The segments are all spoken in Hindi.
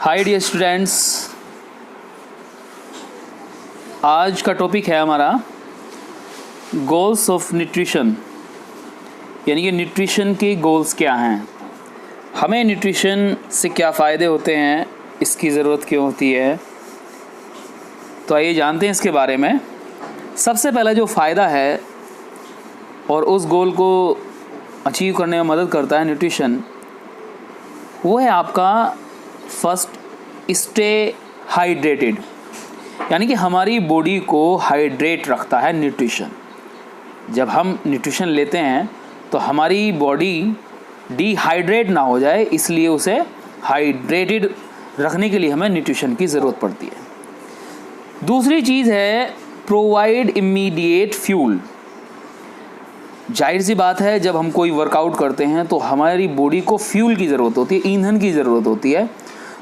हाय डियर स्टूडेंट्स, आज का टॉपिक है हमारा गोल्स ऑफ न्यूट्रिशन, यानी कि न्यूट्रिशन के गोल्स क्या हैं, हमें न्यूट्रिशन से क्या फ़ायदे होते हैं, इसकी ज़रूरत क्यों होती है। तो आइए जानते हैं इसके बारे में। सबसे पहला जो फ़ायदा है और उस गोल को अचीव करने में मदद करता है न्यूट्रिशन, वो है आपका फर्स्ट स्टे हाइड्रेटेड, यानी कि हमारी बॉडी को हाइड्रेट रखता है न्यूट्रिशन। जब हम न्यूट्रिशन लेते हैं तो हमारी बॉडी डिहाइड्रेट ना हो जाए, इसलिए उसे हाइड्रेटेड रखने के लिए हमें न्यूट्रिशन की ज़रूरत पड़ती है। दूसरी चीज़ है प्रोवाइड इमीडिएट फ्यूल। जाहिर सी बात है, जब हम कोई वर्कआउट करते हैं तो हमारी बॉडी को फ्यूल की ज़रूरत होती है, ईंधन की ज़रूरत होती है।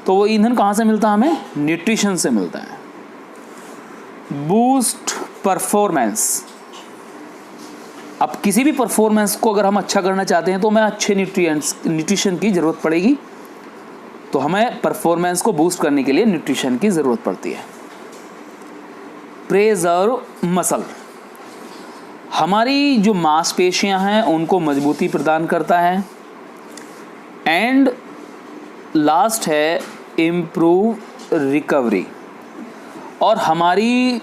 तो वो ईंधन कहाँ से मिलता है? हमें न्यूट्रिशन से मिलता है। Boost performance. अब किसी भी परफॉर्मेंस को अगर हम अच्छा करना चाहते हैं तो हमें अच्छे न्यूट्रिशन की ज़रूरत पड़ेगी। तो हमें परफॉर्मेंस को बूस्ट करने के लिए न्यूट्रिशन की ज़रूरत पड़ती है। प्रिजर्व मसल, हमारी जो मांसपेशियां हैं उनको मजबूती प्रदान करता है। एंड लास्ट है इम्प्रूव रिकवरी, और हमारी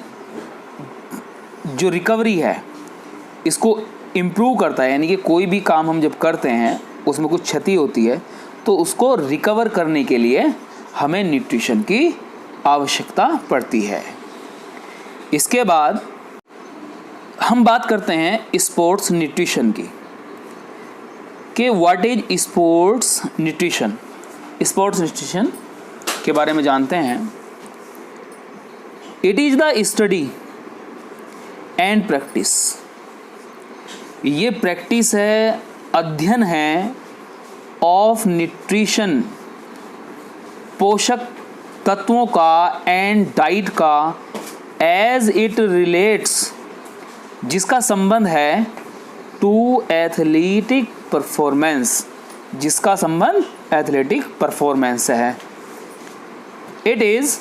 जो रिकवरी है इसको इम्प्रूव करता है, यानी कि कोई भी काम हम जब करते हैं उसमें कुछ क्षति होती है तो उसको रिकवर करने के लिए हमें न्यूट्रिशन की आवश्यकता पड़ती है। इसके बाद हम बात करते हैं स्पोर्ट्स न्यूट्रिशन की, कि what is sports nutrition. Sports nutrition के बारे में जानते हैं। It is the study and practice, ये प्रैक्टिस है, अध्ययन है ऑफ न्यूट्रिशन, पोषक तत्वों का, एंड डाइट का, एज इट रिलेट्स, जिसका संबंध है टू एथलेटिक परफॉर्मेंस, जिसका संबंध एथलेटिक परफॉर्मेंस से है। It is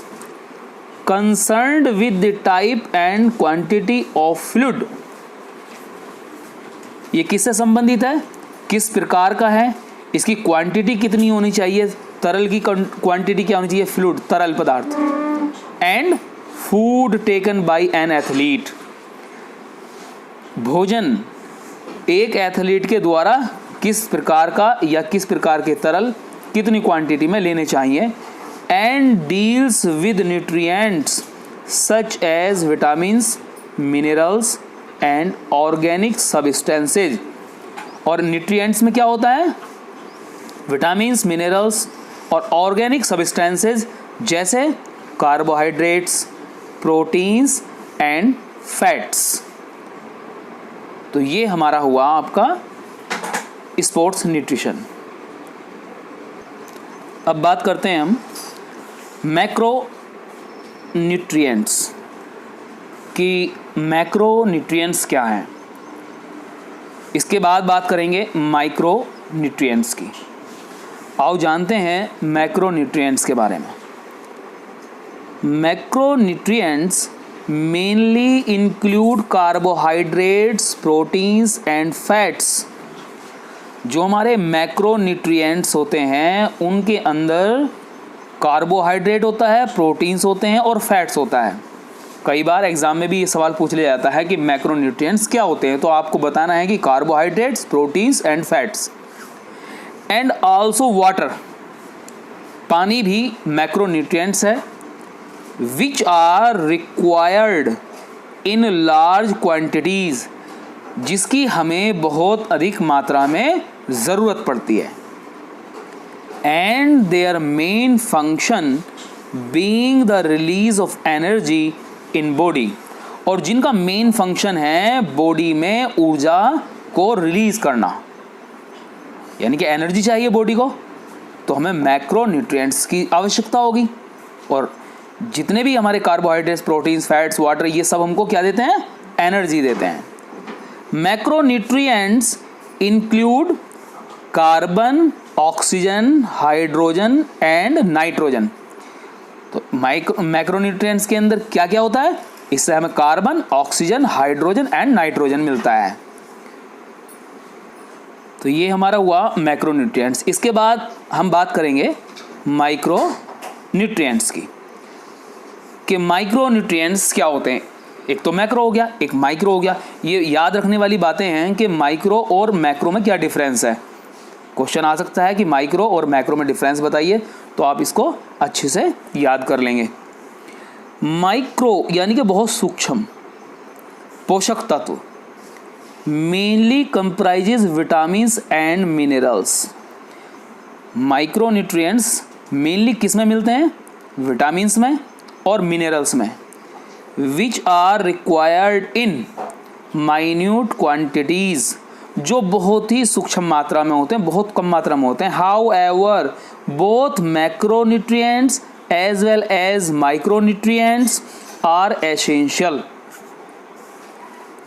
concerned with the type and quantity of fluid, ये किससे संबंधित है, किस प्रकार का है, इसकी क्वांटिटी कितनी होनी चाहिए, तरल की क्वांटिटी क्या होनी चाहिए, फ्लूइड तरल पदार्थ, and food taken by an athlete, भोजन एक एथलीट के द्वारा किस प्रकार का या किस प्रकार के तरल कितनी क्वांटिटी में लेने चाहिए। And deals with nutrients such as vitamins, minerals and organic substances. और न्यूट्रिएंट्स में क्या होता है? विटामिन्स, मिनरल्स और ऑर्गेनिक सब्सटेंसेज, जैसे कार्बोहाइड्रेट्स, प्रोटीन्स एंड फैट्स। तो ये हमारा हुआ आपका स्पोर्ट्स न्यूट्रिशन। अब बात करते हैं हम मैक्रो न्यूट्रिएंट्स कि मैक्रो न्यूट्रिएंट्स क्या हैं। इसके बाद बात करेंगे माइक्रो न्यूट्रिएंट्स की। आओ जानते हैं मैक्रो न्यूट्रिएंट्स के बारे में। Macro nutrients mainly include carbohydrates, proteins and fats. जो हमारे मैक्रो न्यूट्रिएंट्स होते हैं उनके अंदर कार्बोहाइड्रेट होता है, प्रोटीन्स होते हैं और फैट्स होता है। कई बार एग्जाम में भी ये सवाल पूछ लिया जाता है कि मैक्रो न्यूट्रिएंट्स क्या होते हैं, तो आपको बताना है कि carbohydrates, proteins and fats. And also water, पानी भी मैक्रो न्यूट्रिएंट्स है, which are required in large quantities, जिसकी हमें बहुत अधिक मात्रा में ज़रूरत पड़ती है। and their main function being the release of energy in body, और जिनका मेन फंक्शन है बॉडी में ऊर्जा को रिलीज करना, यानी कि एनर्जी चाहिए बॉडी को, तो हमें मैक्रो न्यूट्रिएंट्स की आवश्यकता होगी। और जितने भी हमारे कार्बोहाइड्रेट्स, प्रोटीन्स, फैट्स, वाटर, ये सब हमको क्या देते हैं? एनर्जी देते हैं। Macro nutrients include carbon, oxygen, hydrogen and nitrogen. तो मैक्रोन्यूट्रिएंट्स के अंदर क्या क्या होता है? इससे हमें carbon, oxygen, hydrogen and nitrogen मिलता है। तो ये हमारा हुआ मैक्रोन्यूट्रिएंट्स। इसके बाद हम बात करेंगे माइक्रोन्यूट्रिएंट्स की, कि माइक्रोन्यूट्रिएंट्स क्या होते हैं। एक तो मैक्रो हो गया, एक माइक्रो हो गया। ये याद रखने वाली बातें हैं कि माइक्रो और मैक्रो में क्या डिफरेंस है। क्वेश्चन आ सकता है कि माइक्रो और मैक्रो में डिफरेंस बताइए, तो आप इसको अच्छे से याद कर लेंगे। माइक्रो यानी कि बहुत सूक्ष्म पोषक तत्व, mainly comprises vitamins and minerals. Micronutrients mainly किस में मिलते हैं? विटामिन्स में और मिनरल्स में, which are required in minute quantities, जो बहुत ही सूक्ष्म मात्रा में होते हैं, बहुत कम मात्रा में होते हैं। However both macronutrients as well as micronutrients are essential.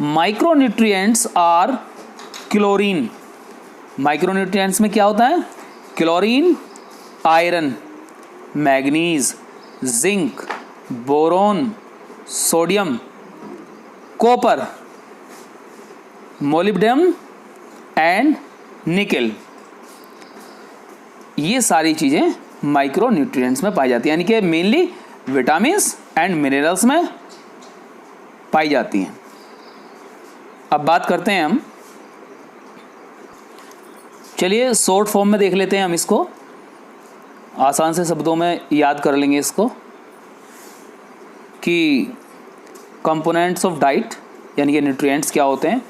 Micronutrients are chlorine. Micronutrients में क्या होता है? Chlorine, iron, manganese, zinc, boron, sodium, copper, molybdenum and nickel. ये सारी चीज़ें माइक्रोन्यूट्रिएंट्स में पाई जाती हैं, यानी कि मेनली विटामिन्स एंड मिनरल्स में पाई जाती हैं। अब बात करते हैं हम, चलिए शॉर्ट फॉर्म में देख लेते हैं हम इसको, आसान से शब्दों में याद कर लेंगे इसको, कि कंपोनेंट्स ऑफ डाइट यानी कि न्यूट्रिएंट्स क्या होते हैं।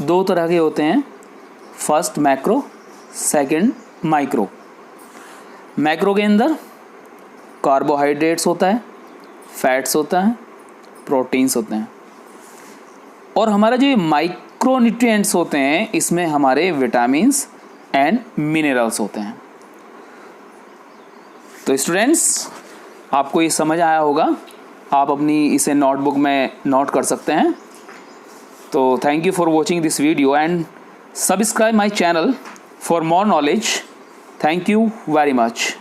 दो तरह के होते हैं, first macro, second micro. Macro के अंदर कार्बोहाइड्रेट्स होता है, फैट्स होता है, प्रोटीन्स होते हैं, और हमारा जो माइक्रो न्यूट्रिएंट्स होते हैं इसमें हमारे विटामिन्स एंड मिनरल्स होते हैं। तो स्टूडेंट्स, आपको ये समझ आया होगा, आप अपनी इसे नोटबुक में नोट कर सकते हैं। तो thank you for watching this video and subscribe my channel for more knowledge. Thank you very much.